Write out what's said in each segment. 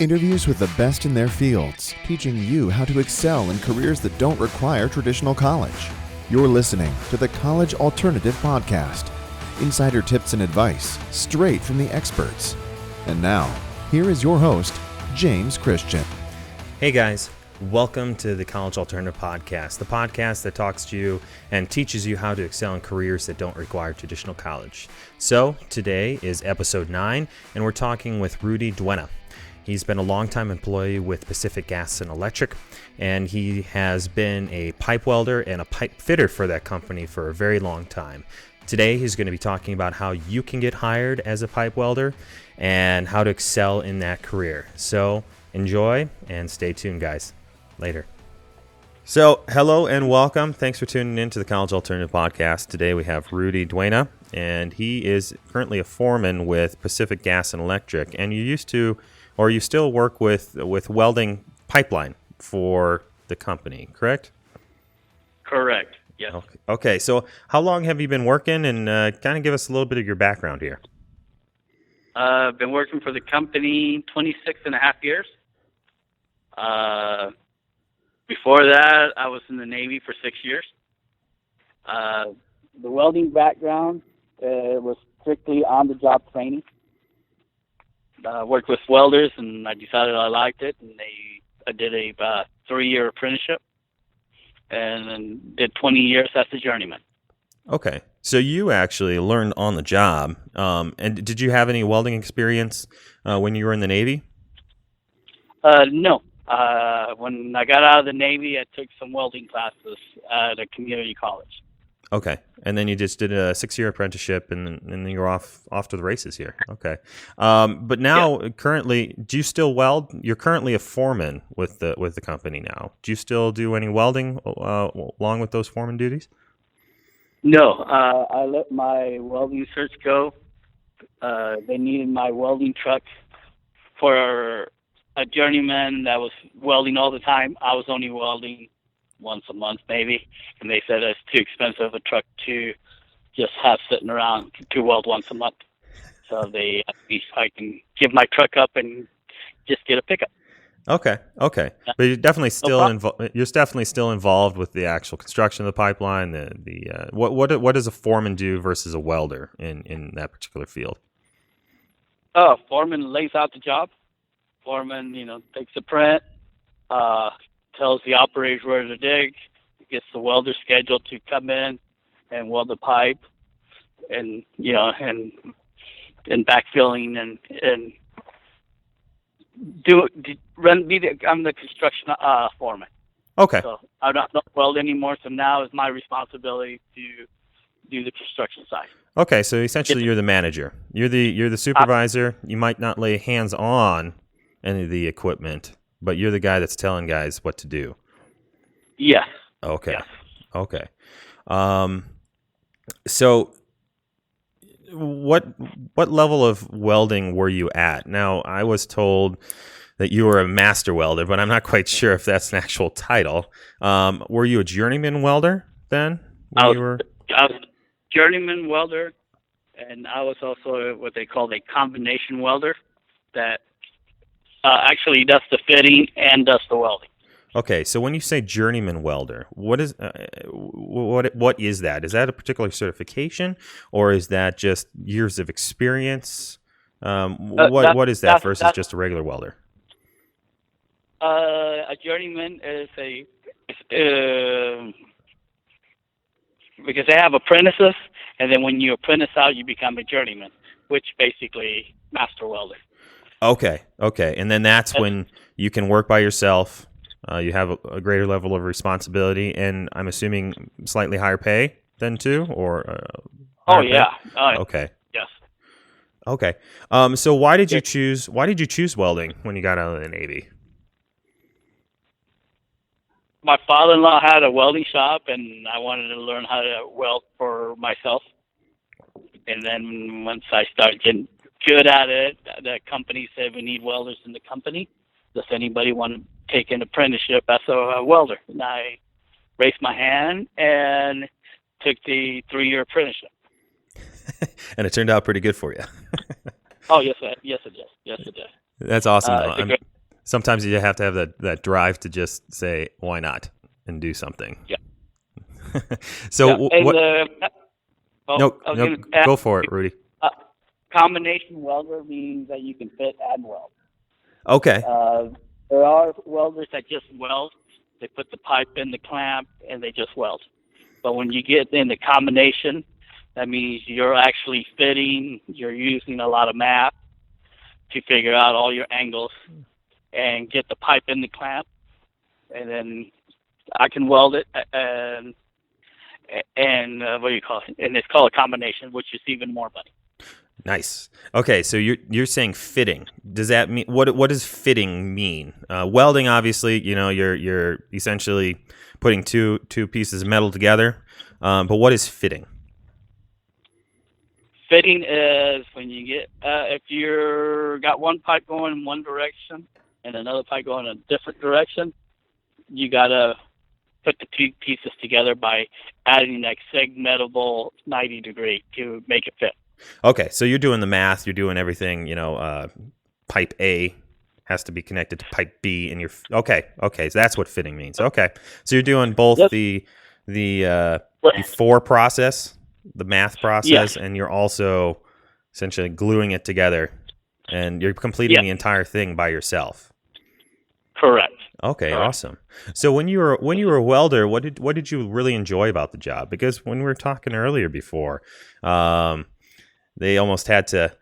Interviews with the best in their fields, teaching you how to excel in careers that don't require traditional college. You're listening to the College Alternative Podcast. Insider tips and advice, straight from the experts. And now, here is your host, James Christian. Hey guys, welcome to the College Alternative Podcast, the podcast that talks to you and teaches you how to excel in careers that don't require traditional college. So, today is episode 9, and we're talking with Rudy Duenas. He's been a longtime employee with Pacific Gas and Electric, and he has been a pipe welder and a pipe fitter for that company for a very long time. Today, he's going to be talking about how you can get hired as a pipe welder and how to excel in that career. So, enjoy and stay tuned, guys. Later. So, hello and welcome. Thanks for tuning in to the College Alternative Podcast. Today, we have Rudy Duenas, and he is currently a foreman with Pacific Gas and Electric, and you still work with welding pipeline for the company, correct? Correct, yes. Okay, so how long have you been working, and kind of give us a little bit of your background here. I've been working for the company 26 and a half years. Before that, I was in the Navy for 6 years. The welding background was strictly on-the-job training. Worked with welders, and I decided I liked it, and I did a 3-year apprenticeship, and then did 20 years as a journeyman. Okay, so you actually learned on the job, and did you have any welding experience when you were in the Navy? No. When I got out of the Navy, I took some welding classes at a community college. Okay, and then you just did a 6-year apprenticeship, and then you're off to the races here. Okay, but now currently, do you still weld? You're currently a foreman with the company now. Do you still do any welding along with those foreman duties? No, I let my welding search go. They needed my welding truck for a journeyman that was welding all the time. I was only welding once a month maybe, and they said it's too expensive a truck to just have sitting around to weld once a month. So they asked me if I can give my truck up and just get a pickup. Okay. Yeah. But you're definitely still involved with the actual construction of the pipeline. What does a foreman do versus a welder in that particular field? Foreman lays out the job. Foreman, takes a print, tells the operators where to dig, gets the welder scheduled to come in and weld the pipe, and and backfilling and I'm the construction foreman. Okay. So I don't weld anymore. So now it's my responsibility to do the construction side. Okay, so essentially you're the manager. You're the supervisor. You might not lay hands on any of the equipment, but you're the guy that's telling guys what to do. Yes. Okay. Yes. Okay. So what level of welding were you at? Now, I was told that you were a Master Welder, but I'm not quite sure if that's an actual title. Were you a Journeyman Welder then? I was a Journeyman Welder, and I was also what they call a combination welder that actually does the fitting and does the welding. Okay, so when you say Journeyman Welder, what is that? Is that a particular certification, or is that just years of experience? What is that versus just a regular welder? A journeyman is because they have apprentices, and then when you apprentice out, you become a journeyman, which basically Master Welder. Okay, and then that's when you can work by yourself. You have a greater level of responsibility, and I'm assuming slightly higher pay then too, or yeah. Okay. Yes. Okay. So why did you choose welding when you got out of the Navy? My father-in-law had a welding shop, and I wanted to learn how to weld for myself. And then once I started getting good at it, the company said we need welders in the company. Does anybody want to take an apprenticeship as a welder? And I raised my hand and took the 3-year apprenticeship. And it turned out pretty good for you. Oh, yes it did. Yes, it did. That's awesome. Sometimes you have to have that drive to just say, why not, and do something. Yeah. So what? No, Go for it, Rudy. Combination welder means that you can fit and weld. Okay. There are welders that just weld. They put the pipe in the clamp and they just weld. But when you get in the combination, that means you're actually fitting. You're using a lot of math to figure out all your angles and get the pipe in the clamp. And then I can weld it and what do you call it? And it's called a combination, which is even more money. Nice. Okay, so you're saying fitting. Does that mean what does fitting mean? Welding, obviously, you're essentially putting two pieces of metal together. But what is fitting? Fitting is when you get if you're got one pipe going in one direction and another pipe going in a different direction, you gotta put the two pieces together by adding that segmentable 90 degree to make it fit. Okay, so you're doing the math, you're doing everything, pipe A has to be connected to pipe B, and okay, so that's what fitting means. Okay, so you're doing both the for process, the math process, and you're also essentially gluing it together, and you're completing the entire thing by yourself. Correct. Okay, Correct. Awesome. So when you were a welder, what did you really enjoy about the job? Because when we were talking earlier before, they almost had to,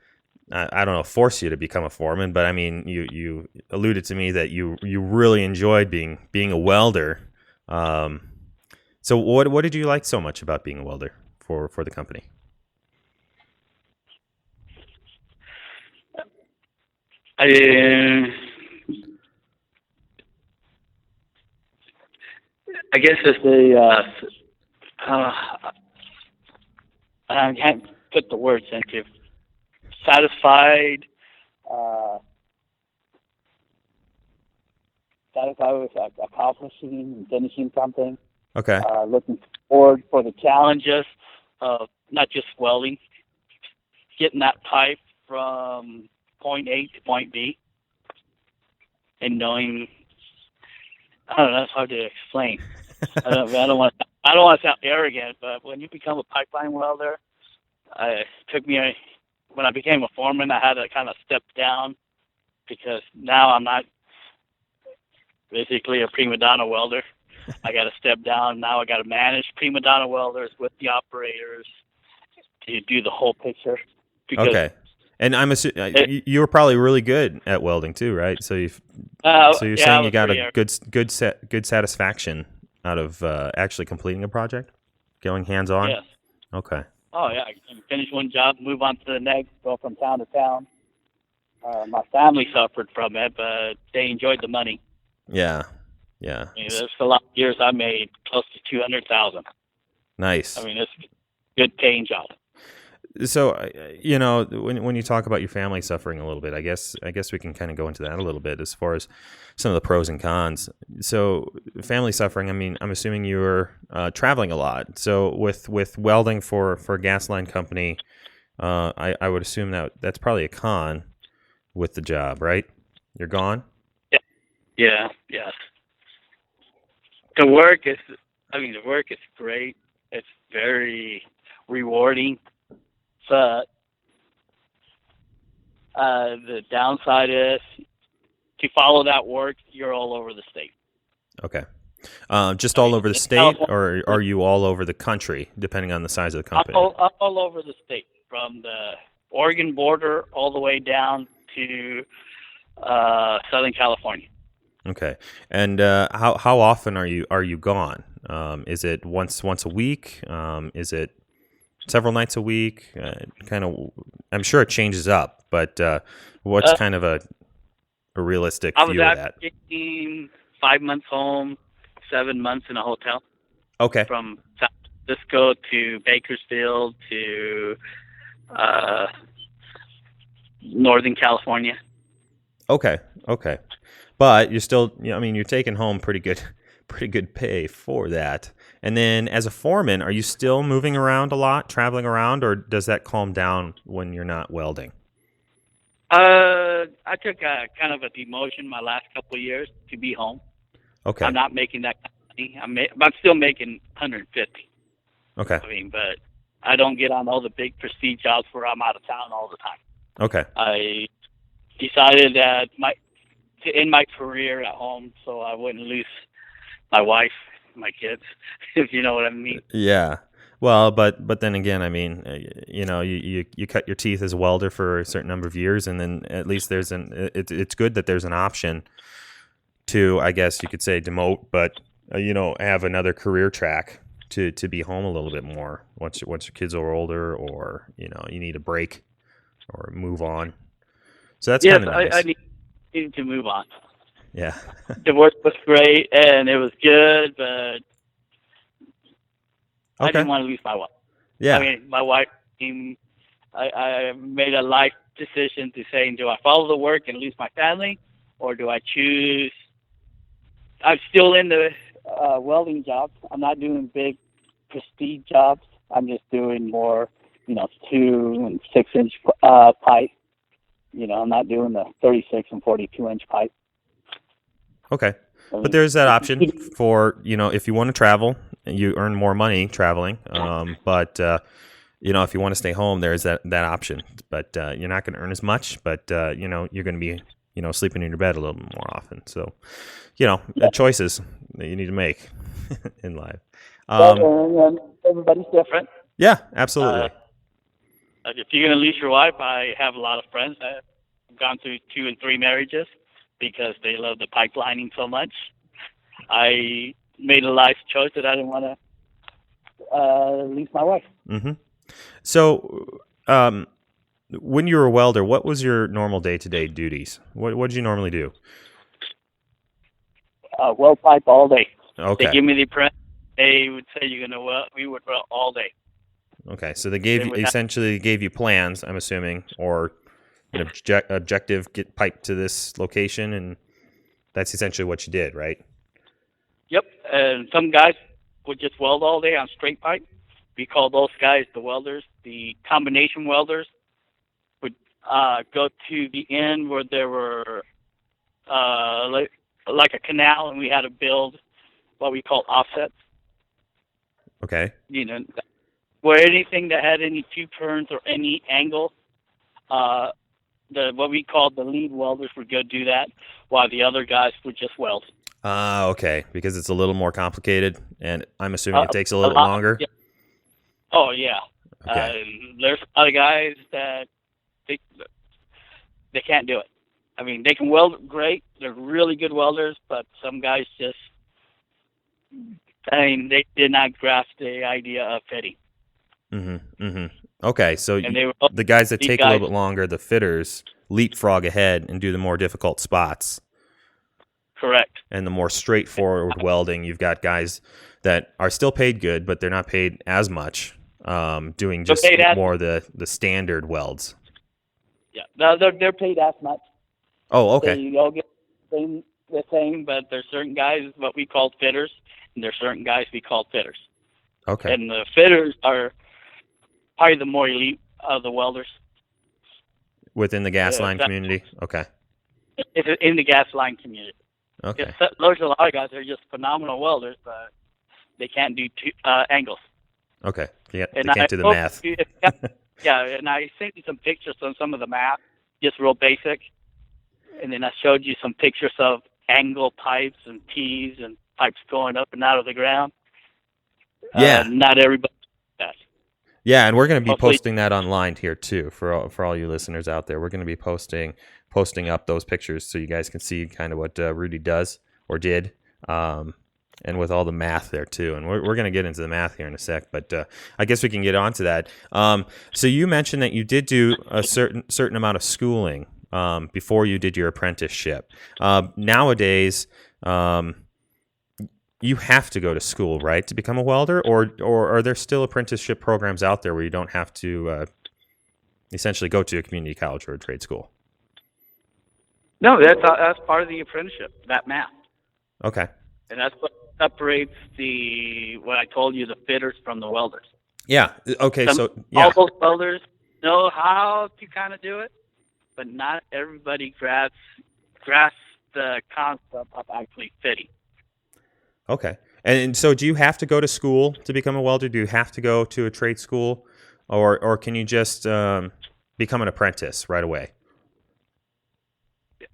I don't know, force you to become a foreman. But I mean, you alluded to me that you really enjoyed being a welder. So what did you like so much about being a welder for the company? I guess it's I can't put the words into satisfied with accomplishing and finishing something. Okay. Looking forward for the challenges of not just welding, getting that pipe from point A to point B, and knowing. I don't know. It's hard to explain. I don't want to sound arrogant, but when you become a pipeline welder, it took me when I became a foreman, I had to kind of step down because now I'm not basically a prima donna welder. I got to step down. Now I got to manage prima donna welders with the operators to do the whole picture. Okay. And I'm assuming you were probably really good at welding too, right? So you're saying you got a good satisfaction out of actually completing a project, going hands on. Yes. Okay. Oh yeah, I can finish one job, move on to the next, go from town to town. My family suffered from it, but they enjoyed the money. Yeah. I mean, there's a lot of years I made close to $200,000. Nice. I mean, it's a good paying job. So, when you talk about your family suffering a little bit, I guess we can kind of go into that a little bit as far as some of the pros and cons. So, family suffering, I mean, I'm assuming you were traveling a lot. So, with welding for a gas line company, I would assume that's probably a con with the job, right? You're gone? Yeah. The work is great. It's very rewarding. But the downside is to follow that work, you're all over the state. Okay. Just all over the state, or are you all over the country, depending on the size of the company? All over the state, from the Oregon border all the way down to Southern California. Okay. And how often are you gone? Is it once a week? Is it several nights a week? I'm sure it changes up, but what's kind of a realistic view of that? I was 5 months home, 7 months in a hotel. Okay. From San Francisco to Bakersfield to Northern California. Okay. But you're still, you're taking home pretty good pay for that. And then as a foreman, are you still moving around a lot, traveling around, or does that calm down when you're not welding? I I took a kind of a demotion my last couple of years to be home. Okay. I'm not making that kind of money. I'm still making 150. Okay. I mean, but I don't get on all the big prestige jobs where I'm out of town all the time. Okay. I decided that to end my career at home so I wouldn't lose my wife, my kids, if you know what I mean. Yeah. Well, but then again, I mean, you cut your teeth as a welder for a certain number of years, and then at least it's good that there's an option to, I guess you could say, demote, but have another career track to be home a little bit more once your kids are older, or you need a break or move on. So that's kind of nice. I needed to move on. Yeah. Divorce was great and it was good, but I didn't want to lose my wife. Yeah. I mean, my wife, I made a life decision to say, do I follow the work and lose my family, or do I choose? I'm still in the welding jobs. I'm not doing big prestige jobs. I'm just doing more, 2 and 6 inch pipe. I'm not doing the 36 and 42 inch pipe. Okay. But there's that option for, if you want to travel, you earn more money traveling. But if you want to stay home, there's that option. But you're not going to earn as much, but, you're going to be, sleeping in your bed a little bit more often. So, choices that you need to make in life. Everybody's different. Yeah, absolutely. If you're going to lose your wife, I have a lot of friends that have gone through 2 and 3 marriages because they love the pipelining so much. I made a life choice that I didn't want to lose my wife. Mm-hmm. So, when you were a welder, what was your normal day-to-day duties? What did you normally do? Weld pipe all day. Okay. They give me the print. They would say you're going to weld. We would weld all day. Okay, so they essentially gave you plans, I'm assuming, or an objective, get pipe to this location, and that's essentially what you did, right? Yep, and some guys would just weld all day on straight pipe. We call those guys the welders. The combination welders would go to the end where there were like a canal, and we had to build what we call offsets. Okay. Where anything that had any 2 turns or any angle, what we called the lead welders would go do that, while the other guys would just weld. Okay, because it's a little more complicated, and I'm assuming it takes a little bit longer. Yeah. Oh yeah. Okay. There's other guys that they can't do it. I mean, they can weld great. They're really good welders, but some guys just, they did not grasp the idea of fitting. Mm-hmm. Mm-hmm. Okay, so the guys that take a little bit longer, the fitters, leapfrog ahead and do the more difficult spots. Correct. And the more straightforward welding, you've got guys that are still paid good, but they're not paid as much, doing just more the standard welds. Yeah, no, they're paid as much. Oh, okay. They all get the same, but there's certain guys what we call fitters, and there's certain guys we call fitters. Okay. And the fitters are probably the more elite of the welders. Within the gas line community? Okay. In the gas line community. Okay. There's a lot of guys that are just phenomenal welders, but they can't do angles. Okay. Yeah, they can't do the math. Yeah, and I sent you some pictures on some of the math, just real basic. And then I showed you some pictures of angle pipes and T's and pipes going up and out of the ground. Yeah. Not everybody does that. Yeah, and we're going to be posting that online here too for all you listeners out there. We're going to be posting up those pictures so you guys can see kind of what Rudy does or did, and with all the math there too. And we're going to get into the math here in a sec, but I guess we can get on to that. So you mentioned that you did do a certain amount of schooling before you did your apprenticeship. Nowadays, you have to go to school, right, to become a welder, or are there still apprenticeship programs out there where you don't have to essentially go to a community college or a trade school? No, that's part of the apprenticeship, that math. Okay. And that's what separates what I told you, the fitters from the welders. Yeah. Okay. All those welders know how to kind of do it, but not everybody grasps the concept of actually fitting. Okay. And so do you have to go to school to become a welder? Do you have to go to a trade school, or can you just become an apprentice right away?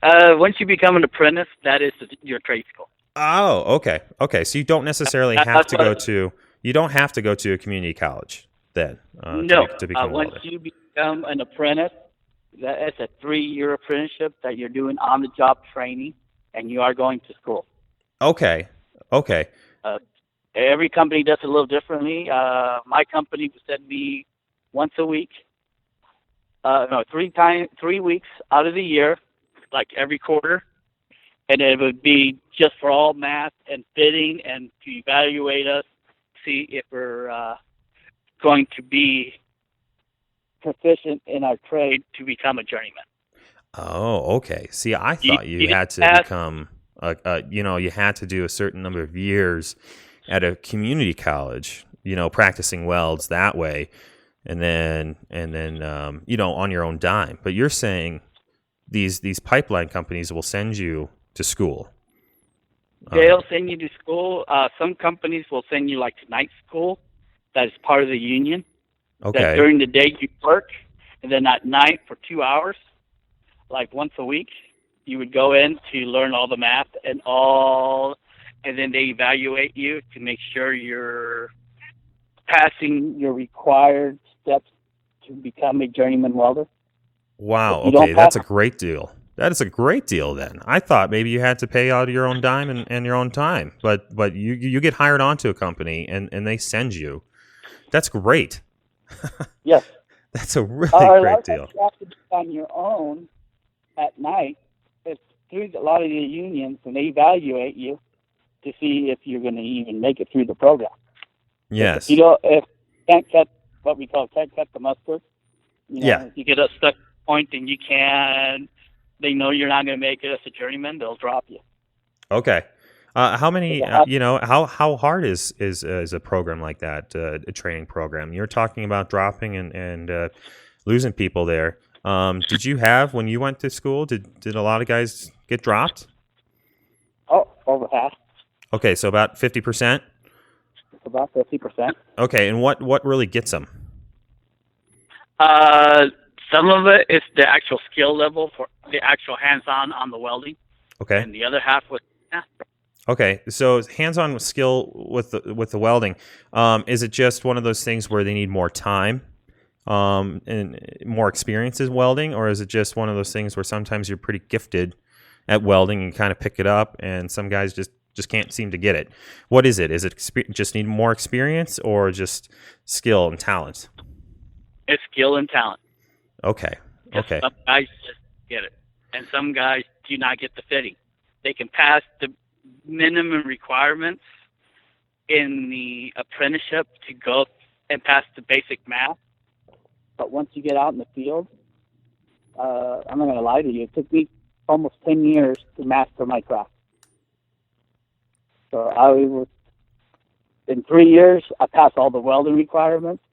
Once you become an apprentice, that is your trade school. Oh, okay. Okay. So you don't necessarily have to go to a community college then No. to become a Once welder. you become an apprentice, that's a 3-year apprenticeship that you're doing on-the-job training, and you are going to school. Okay. Okay. Every company does it a little differently. My company would send me once a week, 3 weeks out of the year, like every quarter, and it would be just for all math and fitting and to evaluate us, see if we're going to be proficient in our trade to become a journeyman. Oh, okay. See, I thought you had to become you had to do a certain number of years at a community college, practicing welds that way, and then on your own dime. But you're saying these pipeline companies will send you to school. They'll send you to school. Some companies will send you like to night school. That is part of the union. Okay. That during the day you work, and then at night for 2 hours, like once a week, you would go in to learn all the math and then they evaluate you to make sure you're passing your required steps to become a journeyman welder. Wow. Okay, that's a great deal. That is a great deal then. I thought maybe you had to pay out of your own dime and your own time, but you get hired onto a company and they send you. That's great. Yes. That's a really great deal. You have to do on your own at night. It's through a lot of the unions, and they evaluate you to see if you're going to even make it through the program. Yes. If you can't cut what we call can't cut the mustard, if you get a stuck point and they know you're not going to make it as a journeyman, they'll drop you. Okay. How many? How hard is a program like that? A training program? You're talking about dropping and losing people there. Did you have when you went to school? Did a lot of guys get dropped? Oh, over half. Okay, so about 50%. About 50%. Okay, and what really gets them? Some of it is the actual skill level for the actual hands-on on the welding. Okay. And the other half was master. Okay, so hands-on skill with the welding, is it just one of those things where they need more time and more experience in welding, or is it just one of those things where sometimes you're pretty gifted at welding and kind of pick it up, and some guys just can't seem to get it? What is it? Is it just need more experience, or just skill and talent? It's skill and talent. Okay. Okay. Some guys just get it, and some guys do not get the fitting. They can pass the minimum requirements in the apprenticeship to go and pass the basic math, but once you get out in the field, I'm not going to lie to you, it took me almost 10 years to master my craft. So in 3 years, I passed all the welding requirements,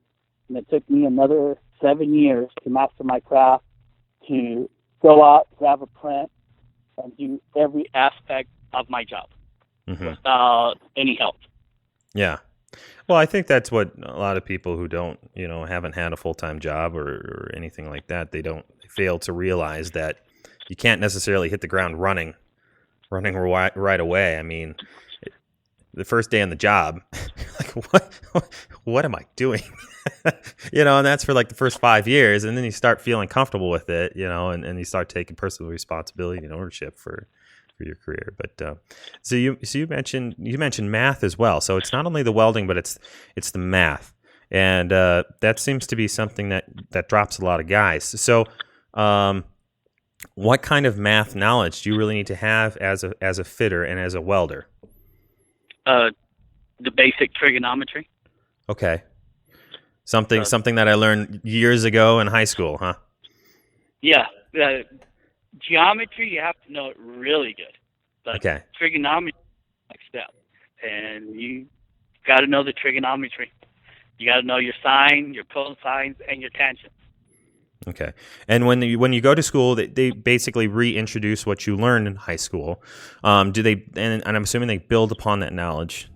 and it took me another 7 years to master my craft, to go out, grab a print, and do every aspect of my job without any help. Yeah. Well, I think that's what a lot of people who don't, haven't had a full-time job or anything like that, they fail to realize that you can't necessarily hit the ground running right away. I mean, the first day on the job, like what am I doing? And that's for like the first 5 years, and then you start feeling comfortable with it, and you start taking personal responsibility and ownership for your career. But so you mentioned math as well. So it's not only the welding, but it's the math, and that seems to be something that drops a lot of guys. So what kind of math knowledge do you really need to have as a fitter and as a welder? The basic trigonometry. Okay. Something that I learned years ago in high school, huh? Yeah. Geometry, you have to know it really good. But okay. Trigonometry, next step. And you got to know the trigonometry. You got to know your sine, your cosines, and your tangents. Okay. And when you go to school, they basically reintroduce what you learned in high school. Do they? And I'm assuming they build upon that knowledge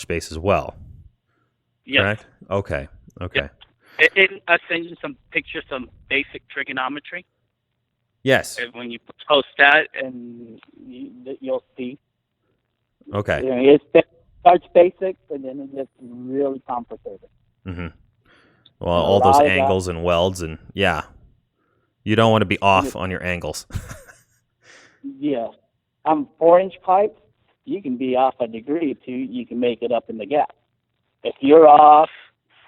base as well. Yes. Correct. Okay. Okay. I send you some pictures, some basic trigonometry. Yes. And when you post that, and you'll see. Okay. You know, it starts basic, and then it gets really complicated. Mm-hmm. Well, all those angles and welds, and yeah, you don't want to be off on your angles. Yeah. 4-inch pipe, you can be off a degree or two. You can make it up in the gap. If you're off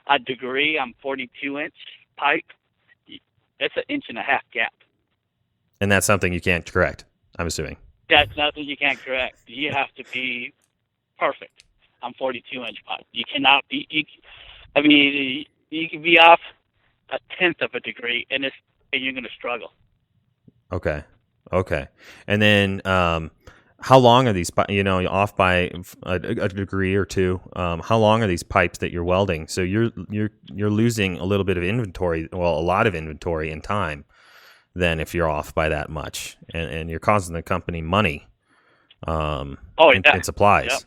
a degree on 42-inch pipe, it's 1.5 inch gap. And that's something you can't correct, I'm assuming. That's nothing you can't correct. You have to be perfect on 42-inch pipe. You cannot be. You can be off 1/10 of a degree, and you're going to struggle. Okay. And then, how long are these? Off by a degree or two. How long are these pipes that you're welding? So you're losing a little bit of inventory. Well, a lot of inventory and time. Then if you're off by that much, and you're causing the company money, and supplies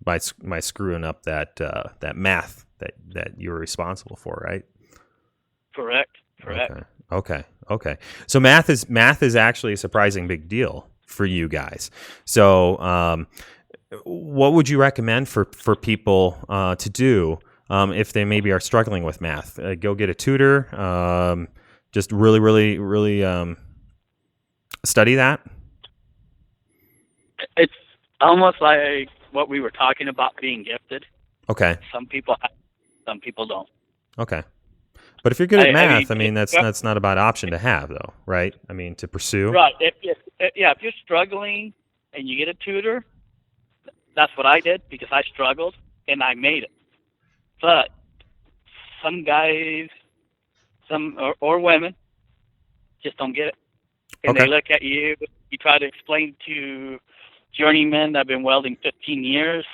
by screwing up that math that you're responsible for, right? Correct. Okay. So math is actually a surprising big deal for you guys. So what would you recommend for people to do if they maybe are struggling with math? Go get a tutor. Just really study that. It's almost like what we were talking about, being gifted. Okay. Some people have, some people don't. Okay. But if you're good at math, that's not a bad option to have, though, right? I mean, to pursue. Right. If you're struggling and you get a tutor, that's what I did, because I struggled and I made it. But some guys, or women, just don't get it, and they look at you. You try to explain to journeymen that have been welding 15 years,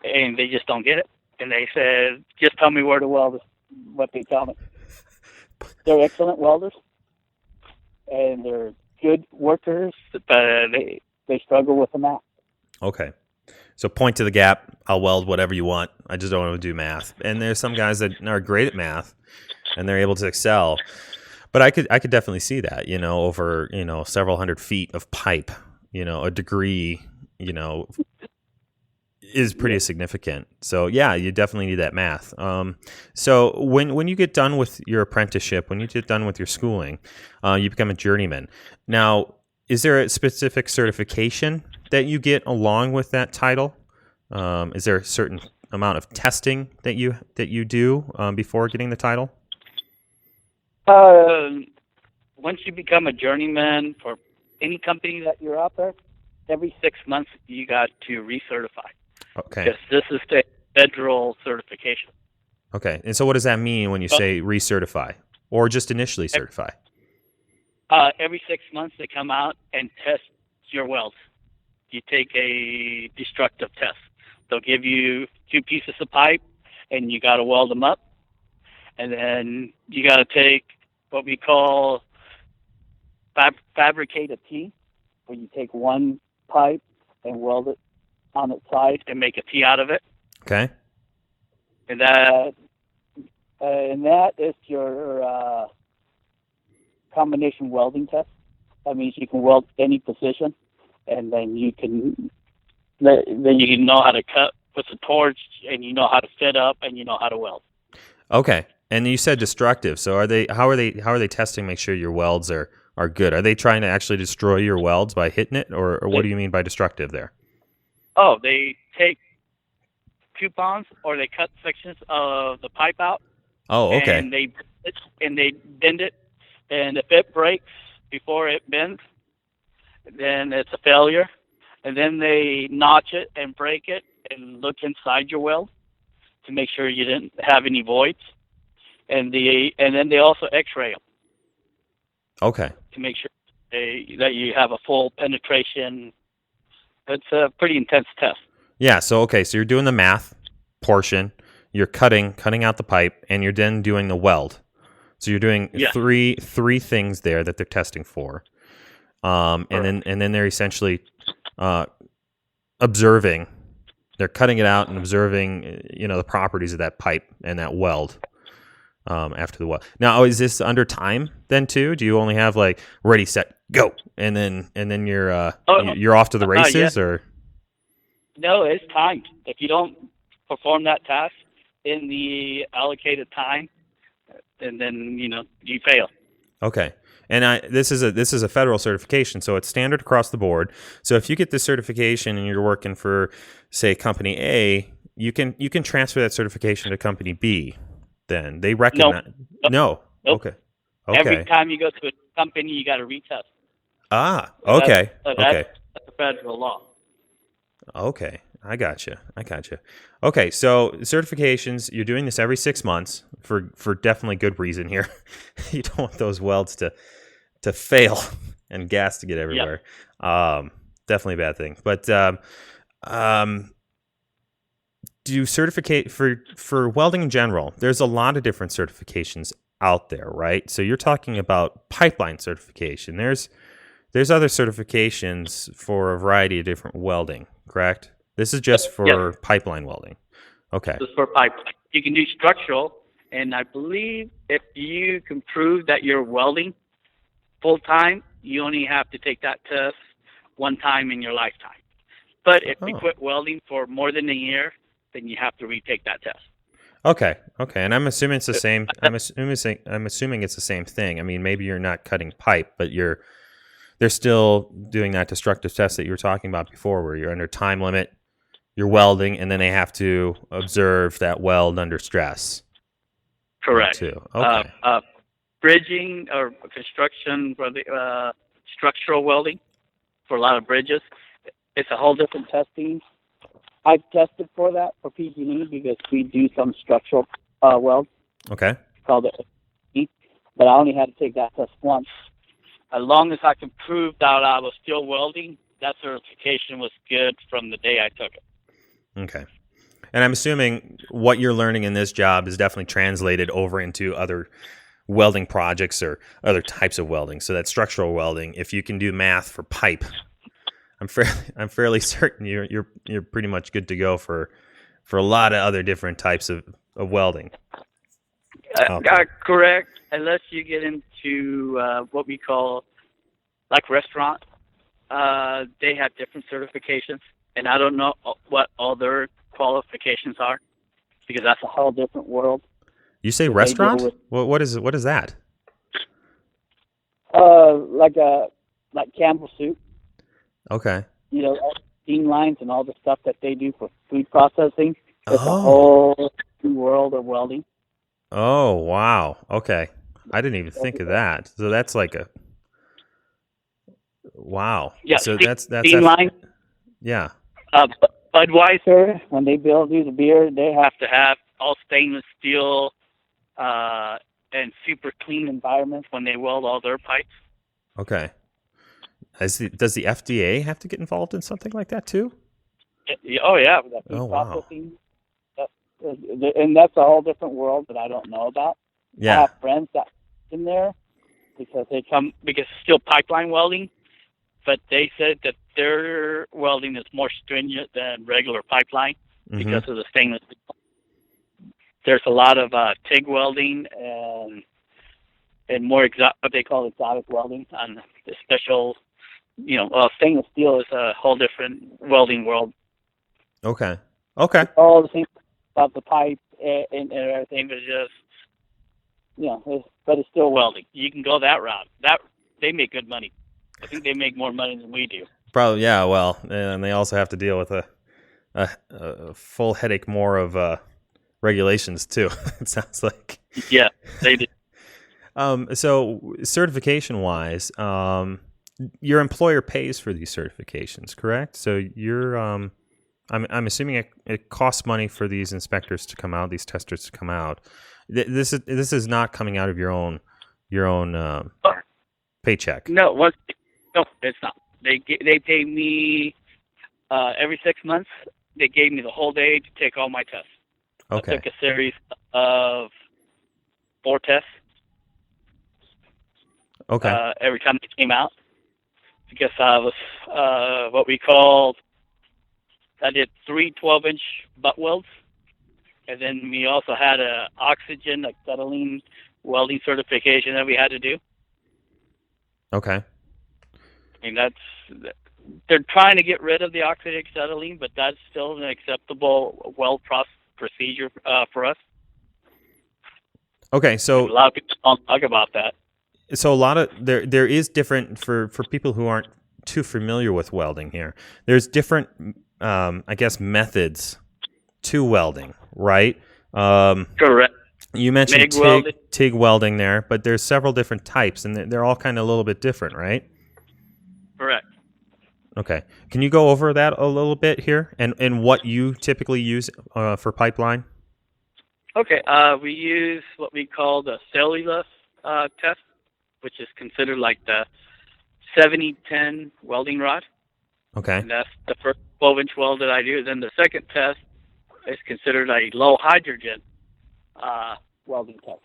and they just don't get it. And they said, "Just tell me where to weld." What they tell me. They're excellent welders, and they're good workers, but they struggle with the math. Okay. So point to the gap. I'll weld whatever you want. I just don't want to do math. And there's some guys that are great at math, and they're able to excel. But I could definitely see that, over, several hundred feet of pipe, a degree, is pretty significant. So yeah, you definitely need that math. So when you get done with your apprenticeship, when you get done with your schooling, you become a journeyman. Now, is there a specific certification that you get along with that title? Is there a certain amount of testing that you do before getting the title? Once you become a journeyman for any company that you're out there, every 6 months you got to recertify. Okay. Because this is the federal certification. Okay. And so what does that mean when you say recertify, or just initially certify? Every 6 months they come out and test your welds. You take a destructive test. They'll give you 2 pieces of pipe, and you got to weld them up. And then you got to take what we call fabricate a T, where you take one pipe and weld it on its side and make a T out of it. Okay. And that is your combination welding test. That means you can weld any position, and then you can know how to cut with a torch, and you know how to fit up, and you know how to weld. Okay. And you said destructive. So how are they testing to make sure your welds are good? Are they trying to actually destroy your welds by hitting it, or what do you mean by destructive there? Oh, they take coupons, or they cut sections of the pipe out. Oh, okay. And they bend it, and if it breaks before it bends, then it's a failure. And then they notch it and break it and look inside your weld to make sure you didn't have any voids. And then they also X-ray them. Okay. To make sure that you have a full penetration. It's a pretty intense test. Yeah. So you're doing the math portion. You're cutting out the pipe, and you're then doing the weld. So you're doing Yeah. three things there that they're testing for, and then they're essentially observing. They're cutting it out and observing, the properties of that pipe and that weld after the weld. Now, is this under time then too? Do you only have like ready, set, go, and then you're you're off to the races, yeah. or? No, it's timed. If you don't perform that task in the allocated time, and then you fail. Okay. And this is a federal certification, so it's standard across the board. So if you get this certification and you're working for, say, company A, you can transfer that certification to company B. Then they recognize. No. Nope. Okay. Every time you go to a company, you got to retest. Ah. Okay. That's a federal law. Okay. I gotcha. Okay, so certifications, you're doing this every 6 months for definitely good reason here. You don't want those welds to fail and gas to get everywhere. Yeah. Definitely a bad thing. But do certificate for welding in general, there's a lot of different certifications out there, right? So you're talking about pipeline certification. There's other certifications for a variety of different welding, correct? This is just for pipeline welding. Okay. This is for pipeline. You can do structural, and I believe if you can prove that you're welding full time, you only have to take that test one time in your lifetime. But if you quit welding for more than a year, then you have to retake that test. Okay. And I'm assuming it's the same. I'm assuming it's the same thing. I mean, maybe you're not cutting pipe, but they're still doing that destructive test that you were talking about before, where you're under time limit. You're welding, and then they have to observe that weld under stress. Correct. Too. Okay. Bridging or construction for the structural welding for a lot of bridges, it's a whole different testing. I've tested for that for PG&E because we do some structural weld. Okay. Called it, but I only had to take that test once. As long as I can prove that I was still welding, that certification was good from the day I took it. Okay. And I'm assuming what you're learning in this job is definitely translated over into other welding projects or other types of welding. So that structural welding, if you can do math for pipe, I'm fairly certain you're pretty much good to go for a lot of other different types of welding. Correct. Unless you get into what we call like restaurant, they have different certifications. And I don't know what all their qualifications are, because that's a whole different world. You say restaurant? What is that? Like Campbell Soup. Okay. Steam lines and all the stuff that they do for food processing. It's a whole new world of welding. Oh, wow. Okay. I didn't even think of that. So that's like a wow. Yeah. So that's steam line. Yeah. Budweiser, when they do the beer, they have to have all stainless steel and super clean environments when they weld all their pipes. Okay. Does the FDA have to get involved in something like that too? Oh yeah. Wow. And that's a whole different world that I don't know about. Yeah. I have friends that in there because it's still pipeline welding, but they said that their welding is more stringent than regular pipeline because of the stainless steel. There's a lot of TIG welding and more what they call exotic welding on the special. Stainless steel is a whole different welding world. Okay. All the things about the pipe and everything is just, but it's still welding. You can go that route. They make good money. I think they make more money than we do. Probably, yeah. Well, and they also have to deal with a full headache more of regulations too. It sounds like. Yeah, they do. So certification-wise, your employer pays for these certifications, correct? So you're, I'm assuming it costs money for these inspectors to come out, these testers to come out. This is not coming out of your own paycheck. No, it's not. They pay me every 6 months. They gave me the whole day to take all my tests. Okay. I took a series of 4 tests. Okay. every time it came out. Because I was what we called, I did 3 12-inch butt welds. And then we also had a oxygen, acetylene welding certification that we had to do. Okay. I mean, they're trying to get rid of the oxygen acetylene, but that's still an acceptable weld procedure for us. Okay, so a lot of people don't talk about that. So a lot of there is different for people who aren't too familiar with welding here. There's different, I guess, methods to welding, right? Correct. You mentioned TIG welding there, but there's several different types, and they're all kind of a little bit different, right? Correct. Okay. Can you go over that a little bit here, and what you typically use for pipeline? Okay. We use what we call the cellulose test, which is considered like the 70-10 welding rod. Okay. And that's the first 12-inch weld that I do. Then the second test is considered a low hydrogen welding test,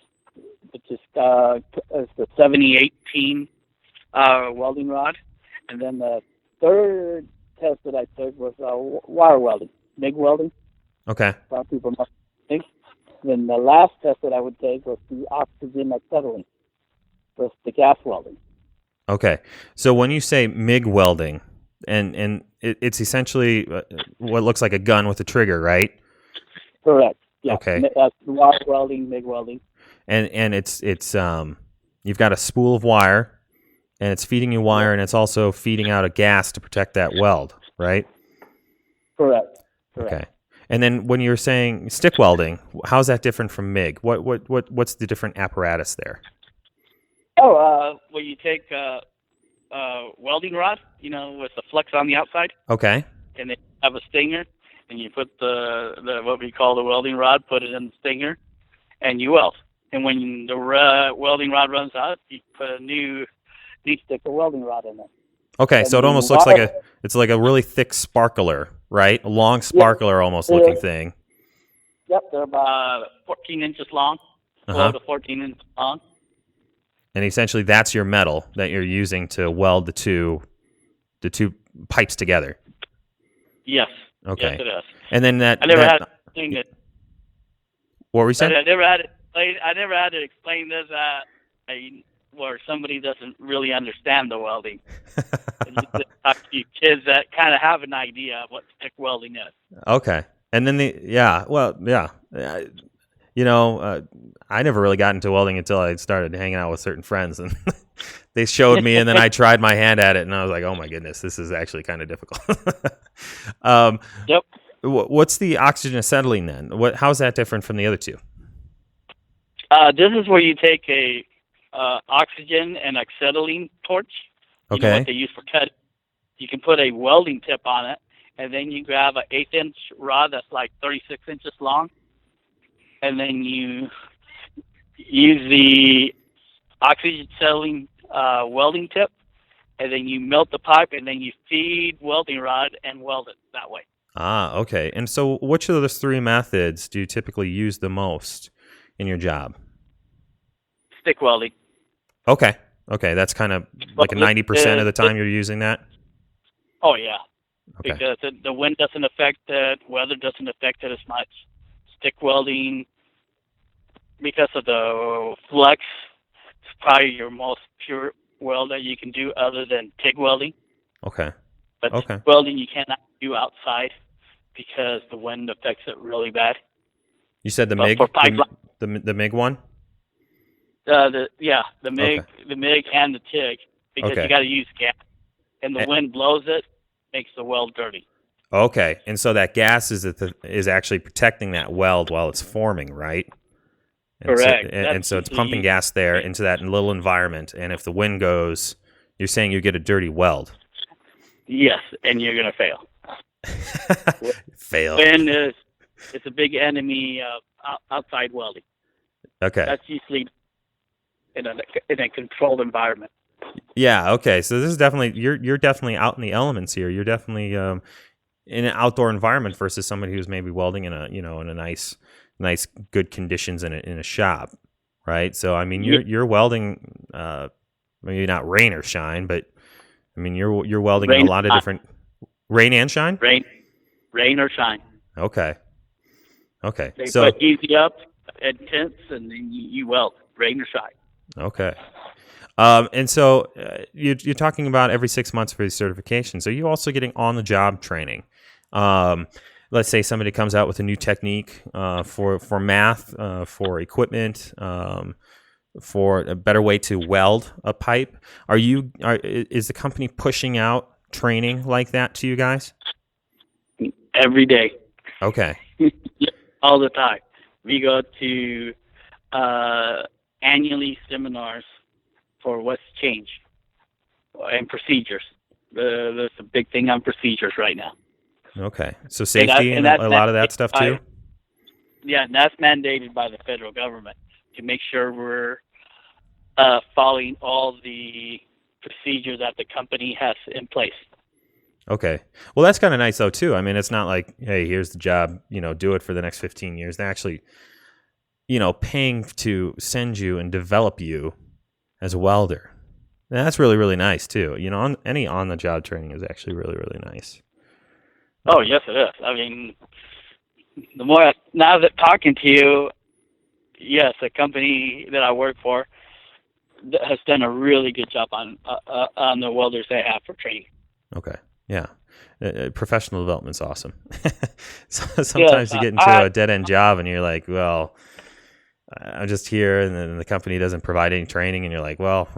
which is the 70-18 welding rod. And then the third test that I took was wire welding, MIG welding. Okay. Some people must think. Then the last test that I would take was the oxygen acetylene, was the gas welding. Okay. So when you say MIG welding, and it's essentially what looks like a gun with a trigger, right? Correct. Yeah. Okay. That's wire welding, MIG welding. And it's you've got a spool of wire, and it's feeding you wire, and it's also feeding out a gas to protect that weld, right? Correct. Okay. And then when you're saying stick welding, how's that different from MIG? What's the different apparatus there? Well, you take a welding rod, with the flex on the outside. Okay. And then you have a stinger, and you put the what we call the welding rod, put it in the stinger, and you weld. And when the welding rod runs out, you put a new stick of welding rod in there. Okay, and so it almost looks like it's like a really thick sparkler, right? A long sparkler almost looking thing. Yep, they're about 14 inches long, 12 to 14 inches long. And essentially, that's your metal that you're using to weld the two pipes together. Yes. Okay. Yes, it is. And then I never had to explain it. What were you saying? I never had to explain this where somebody doesn't really understand the welding. You just talk to kids that kind of have an idea of what stick welding is. Okay. And then I never really got into welding until I started hanging out with certain friends, and they showed me, and then I tried my hand at it, and I was like, oh my goodness, this is actually kind of difficult. Yep. What's the oxygen acetylene then? How's that different from the other two? This is where you take a oxygen and acetylene torch. You know what they use for cutting. You can put a welding tip on it, and then you grab an 1/8-inch rod that's like 36 inches long, and then you use the oxygen acetylene welding tip, and then you melt the pipe, and then you feed welding rod and weld it that way. Ah, okay. And so which of those three methods do you typically use the most in your job? Stick welding. Okay. That's kind of like a 90% of the time you're using that? Oh, yeah. Okay. Because the wind doesn't affect it, weather doesn't affect it as much. Stick welding, because of the flex, it's probably your most pure weld that you can do other than TIG welding. Okay. But TIG welding you cannot do outside because the wind affects it really bad. You said the MIG? The MIG one? The MIG, the MIG and the TIG, because you got to use gas, and the wind blows it, makes the weld dirty. Okay, and so that gas is actually protecting that weld while it's forming, right? And Correct. So it's pumping gas there into that little environment, and if the wind goes, you're saying you get a dirty weld. Yes, and you're going to fail. Fail. Wind it's a big enemy of outside welding. Okay. That's usually in a controlled environment. Yeah. Okay. So this is definitely you're definitely out in the elements here. You're definitely in an outdoor environment versus somebody who's maybe welding in a nice good conditions in a shop, right? So I mean you're welding maybe not rain or shine, but I mean, you're welding Rain in a lot of shine. different rain and shine. Rain or shine. Okay. They So put easy up, intense, and then you weld. Rain or shine. okay. And so you're talking about every 6 months for these certifications. So you're also getting on-the-job training. Let's say somebody comes out with a new technique for math, for equipment, for a better way to weld a pipe. Is the company pushing out training like that to you guys? Every day. Okay. All the time. We go to annually seminars for what's changed and procedures. There's a big thing on procedures right now. Okay. So safety and a lot of that stuff too? Yeah, and that's mandated by the federal government to make sure we're following all the procedures that the company has in place. Okay. Well, that's kind of nice though too. I mean, it's not like, hey, here's the job, do it for the next 15 years. They're actually, paying to send you and develop you as a welder. And that's really, really nice too. Any on-the-job training is actually really, really nice. Oh, yes, it is. I mean, now that talking to you, yes, the company that I work for has done a really good job on the welders they have for training. Okay. Yeah. Professional development's awesome. Sometimes you get into a dead-end job and you're like, well, I'm just here, and then the company doesn't provide any training, and you're like, well,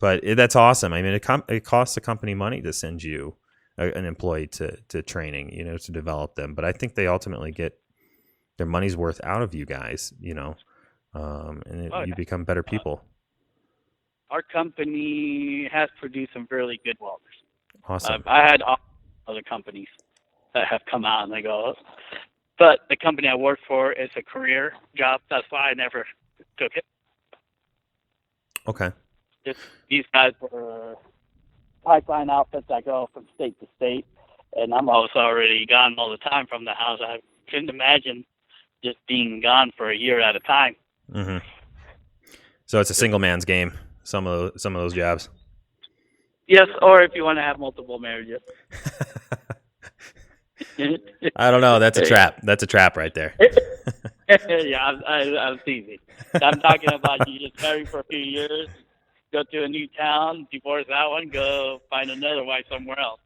but that's awesome. I mean, it costs the company money to send you an employee to training, to develop them. But I think they ultimately get their money's worth out of you guys, and you become better people. Our company has produced some really good welders. Awesome. I had other companies that have come out and they go, but the company I work for is a career job. That's why I never took it. Okay. These guys were pipeline outfits that go from state to state, and I'm already gone all the time from the house. I couldn't imagine just being gone for a year at a time. Mm-hmm. So it's a single man's game. Some of those jobs. Yes, or if you want to have multiple marriages. I don't know. That's a trap. That's a trap right there. Yeah, I'm teasing. I'm talking about you just married for a few years, go to a new town, divorce that one, go find another wife somewhere else.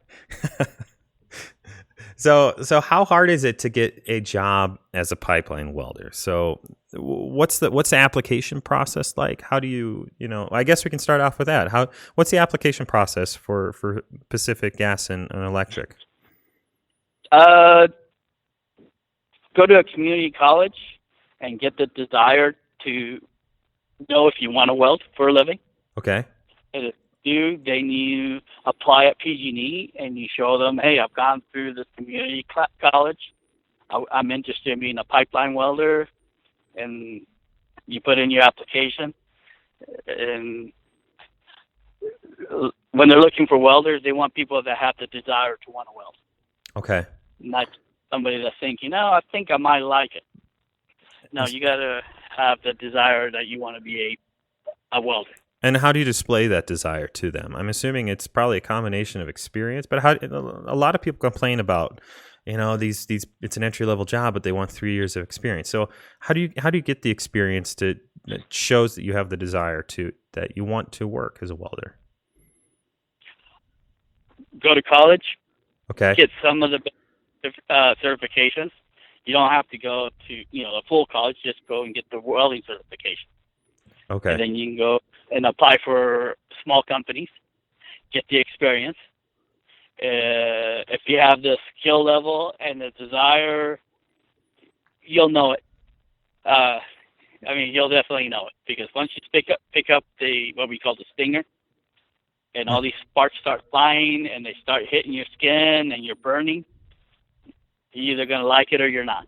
So how hard is it to get a job as a pipeline welder? So what's the application process like? How do you I guess we can start off with that. What's the application process for Pacific Gas and Electric? Go to a community college and get the desire to know if you want to weld for a living. Okay. And if you do, then you apply at PG&E and you show them, hey, I've gone through this community college. I'm interested in being a pipeline welder. And you put in your application. And when they're looking for welders, they want people that have the desire to want to weld. Okay. Not somebody that's thinking, I think I might like it. No, you got to have the desire that you want to be a welder. And how do you display that desire to them? I'm assuming it's probably a combination of experience, but a lot of people complain about, these it's an entry level job, but they want 3 years of experience. So how do you get the experience that shows that you have the desire that you want to work as a welder? Go to college. Okay. Get some of the certifications. You don't have to go to a full college. Just go and get the welding certification. Okay. And then you can go and apply for small companies, get the experience. If you have the skill level and the desire, you'll know it. You'll definitely know it, because once you pick up what we call the stinger, and all these sparks start flying and they start hitting your skin and you're burning, you're either going to like it or you're not.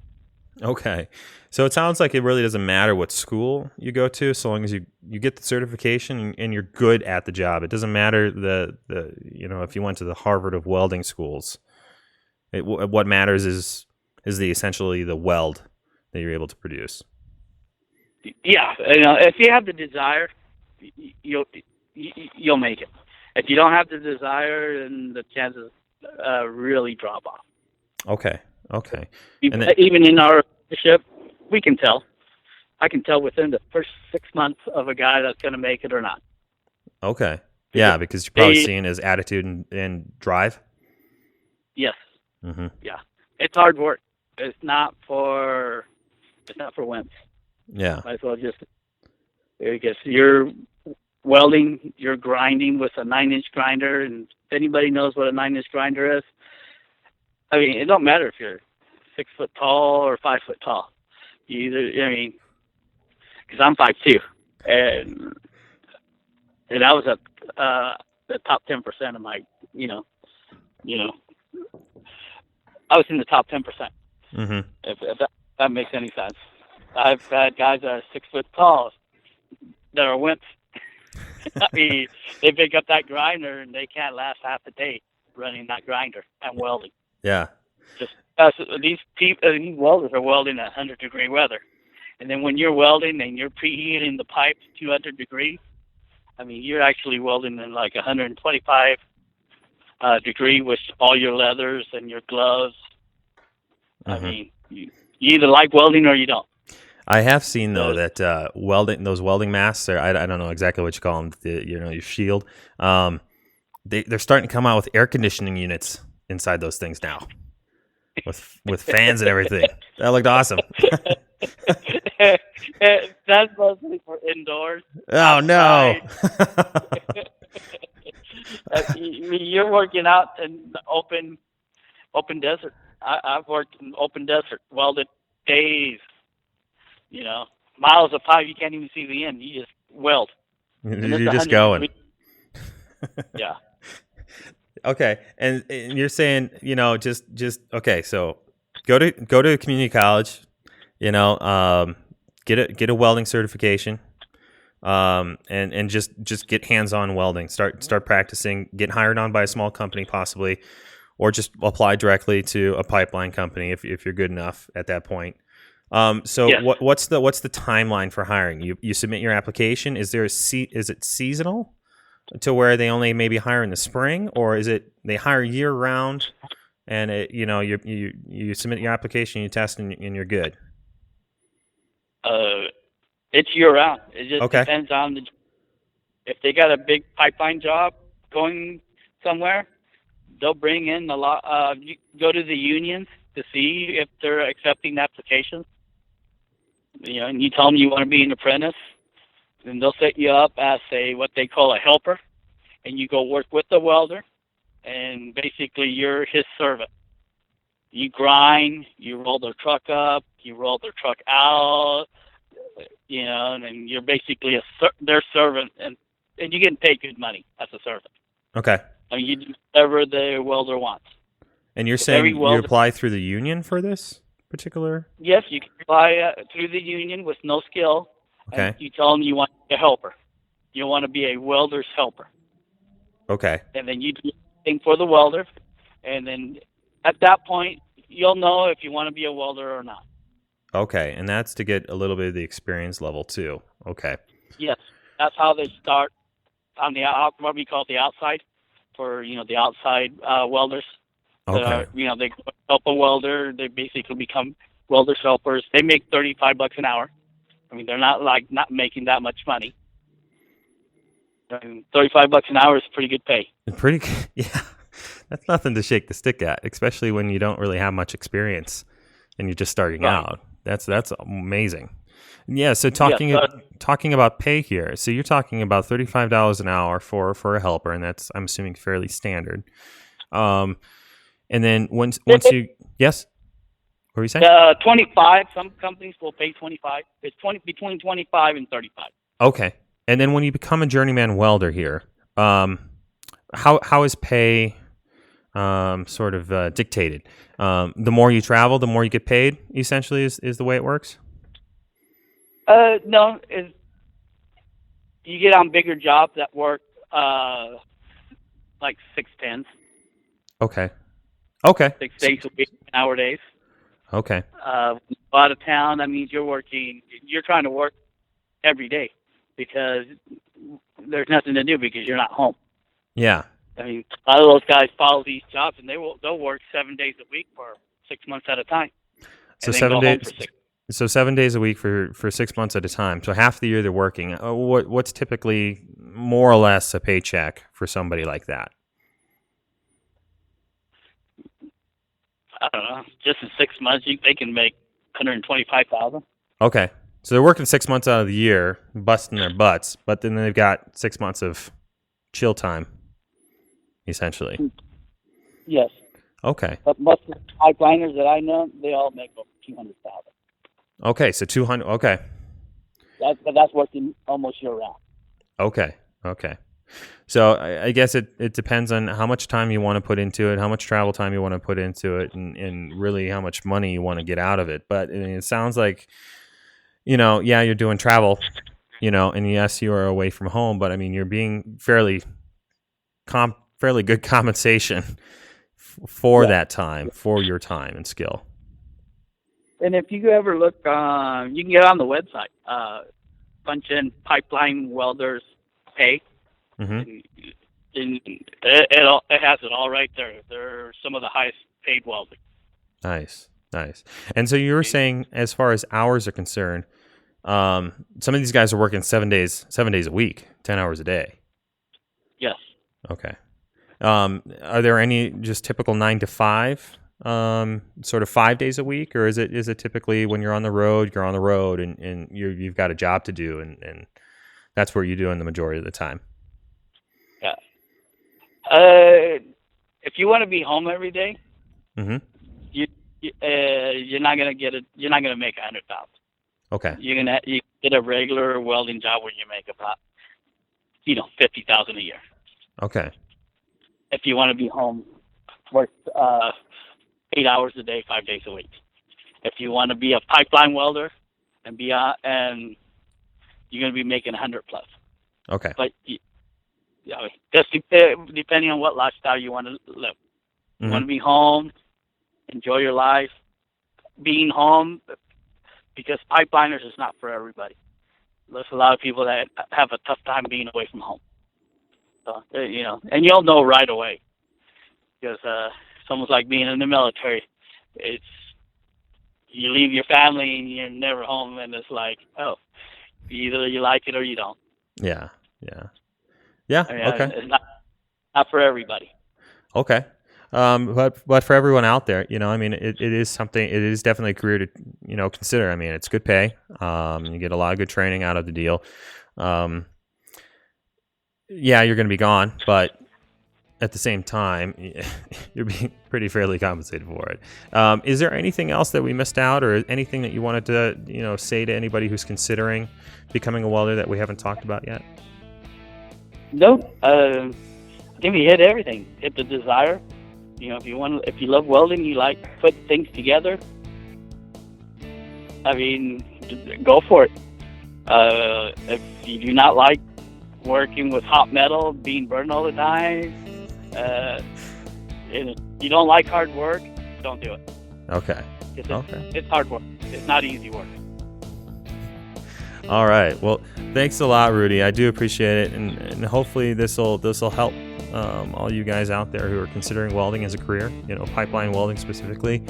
Okay. So it sounds like it really doesn't matter what school you go to, so long as you get the certification and you're good at the job. It doesn't matter if you went to the Harvard of welding schools. What matters is essentially the weld that you're able to produce. Yeah, if you have the desire, you'll make it. If you don't have the desire, then the chances really drop off. Okay. Even in our relationship, we can tell. I can tell within the first 6 months of a guy that's going to make it or not. Okay. Yeah, because you're probably seeing his attitude and drive. Yes. Mm-hmm. Yeah. It's hard work. It's not for wimps. Yeah. Might as well just, because you're welding, you're grinding with a 9-inch grinder, and if anybody knows what a 9-inch grinder is, I mean, it don't matter if you're 6 foot tall or 5 foot tall. Because I'm 5'2", and I was at the top 10% of my, I was in the top 10%. Mm-hmm. If that makes any sense. I've had guys that are 6 foot tall that are wimps. I mean, they pick up that grinder and they can't last half a day running that grinder and welding. Yeah. Just these welders are welding at 100-degree weather, and then when you're welding and you're preheating the pipe 200 degrees, I mean, you're actually welding in like 125 degree with all your leathers and your gloves. Mm-hmm. I mean, you either like welding or you don't. I have seen though that those welding masks, or I don't know exactly what you call them, your shield. They're starting to come out with air conditioning units inside those things now, with fans and everything. That looked awesome. That's mostly for indoors. Oh no! You're working out in the open desert. I've worked in open desert, welded days. Miles of pipe, you can't even see the end. You just weld. You're just going. Yeah. Okay, and you're saying, just okay. So go to community college, get a welding certification, and just get hands-on welding. Start practicing. Get hired on by a small company possibly, or just apply directly to a pipeline company if you're good enough at that point. So yes. What's the timeline for hiring? You submit your application. Is it seasonal to where they only maybe hire in the spring, or is it they hire year round and you submit your application, you test, and you're good? It's year round. It just okay. depends on if they got a big pipeline job going somewhere, they'll bring in a lot. You go to the unions to see if they're accepting applications. And you tell them you want to be an apprentice, then they'll set you up as what they call a helper, and you go work with the welder, and basically you're his servant. You grind, you roll their truck up, you roll their truck out, and then you're basically their servant, and you get paid good money as a servant. Okay. I mean, you do whatever the welder wants. And you're saying you apply through the union for this particular? Yes, you can apply through the union with no skill. Okay. And you tell them you want to be a helper. You want to be a welder's helper. Okay. And then you do thing for the welder, and then at that point, you'll know if you want to be a welder or not. Okay, and that's to get a little bit of the experience level too. Okay. Yes, that's how they start on what we call the outside, for the outside welders. Okay. They help a welder. They basically become welders helpers. They make $35 an hour. I mean, they're not making that much money. And $35 an hour is pretty good pay. Yeah. That's nothing to shake the stick at, especially when you don't really have much experience and you're just starting out. That's amazing. Yeah. So talking about pay here. So you're talking about $35 an hour for a helper, and that's, I'm assuming, fairly standard. And then once you, yes, what were you saying? 25. Some companies will pay 25. It's between 25 and 35. Okay. And then when you become a journeyman welder here, how is pay sort of dictated? The more you travel, the more you get paid. Essentially, is the way it works. No, you get on bigger jobs that work like 6/10s. Okay. 6 days a week, hour days. Okay. Out of town, that means you're trying to work every day, because there's nothing to do because you're not home. Yeah. I mean, a lot of those guys follow these jobs, and they'll work 7 days a week for 6 months at a time. So 7 days. So 7 days a week for 6 months at a time. So half the year they're working. What's typically more or less a paycheck for somebody like that? I don't know. Just in 6 months, they can make $125,000. Okay, so they're working 6 months out of the year, busting their butts, but then they've got 6 months of chill time, essentially. Yes. Okay. But most of the pipeliners that I know, they all make over $200,000. Okay, so 200. Okay. That's working almost year round. Okay. So I guess it depends on how much time you want to put into it, how much travel time you want to put into it, and really how much money you want to get out of it. But it sounds like, you're doing travel, and yes, you are away from home, but I mean, you're being fairly good compensation for that time, for your time and skill. And if you ever look, you can get on the website, punch in pipeline welders pay. Mm-hmm. And it has it all right there. They're some of the highest paid welders. Nice. And so you were saying, as far as hours are concerned, some of these guys are working 7 days a week, 10 hours a day. Yes. Okay. Are there any just typical 9 to 5, sort of 5 days a week, or is it typically when you're on the road, and you've got a job to do, and that's where you're doing the majority of the time? Yeah. If you want to be home every day, mm-hmm. you're not gonna make $100,000. Okay. You get a regular welding job where you make about $50,000 a year. Okay. If you want to be home, work 8 hours a day, 5 days a week. If you want to be a pipeline welder and you're gonna be making 100 plus. Okay. But just depending on what lifestyle you want to live. You want to be home, enjoy your life, being home, because pipeliners is not for everybody. There's a lot of people that have a tough time being away from home. So, and you'll know right away, because it's almost like being in the military. It's, you leave your family and you're never home, and it's like, oh, either you like it or you don't. Yeah. I mean, Okay. It's not for everybody. Okay. But for everyone out there, I mean, it is something. It is definitely a career to consider. I mean, it's good pay. You get a lot of good training out of the deal. Yeah, you're going to be gone, but at the same time, you're being pretty fairly compensated for it. Is there anything else that we missed out, or anything that you wanted to say to anybody who's considering becoming a welder that we haven't talked about yet? No, I think we hit everything. Hit the desire. If you love welding, you like putting things together. I mean, go for it. If you do not like working with hot metal, being burned all the time, and you don't like hard work, don't do it. Okay. It's hard work. It's not easy work. All right. Well, thanks a lot, Rudy. I do appreciate it, and hopefully this will help all you guys out there who are considering welding as a career, pipeline welding specifically.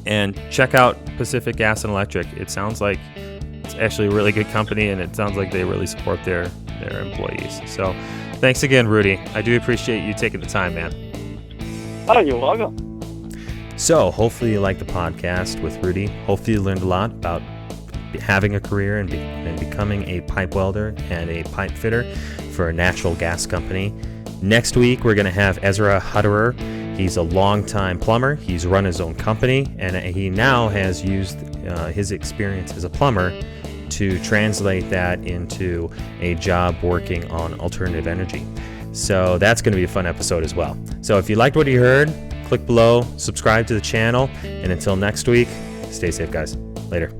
And check out Pacific Gas and Electric. It sounds like it's actually a really good company, and it sounds like they really support their employees. So thanks again, Rudy. I do appreciate you taking the time, man. Oh, you're welcome. So hopefully you liked the podcast with Rudy. Hopefully you learned a lot about having a career and becoming a pipe welder and a pipe fitter for a natural gas company. Next week, we're going to have Ezra Hutterer. He's a longtime plumber. He's run his own company, and he now has used his experience as a plumber to translate that into a job working on alternative energy. So that's going to be a fun episode as well. So if you liked what you heard, click below, subscribe to the channel, and until next week, stay safe, guys. Later.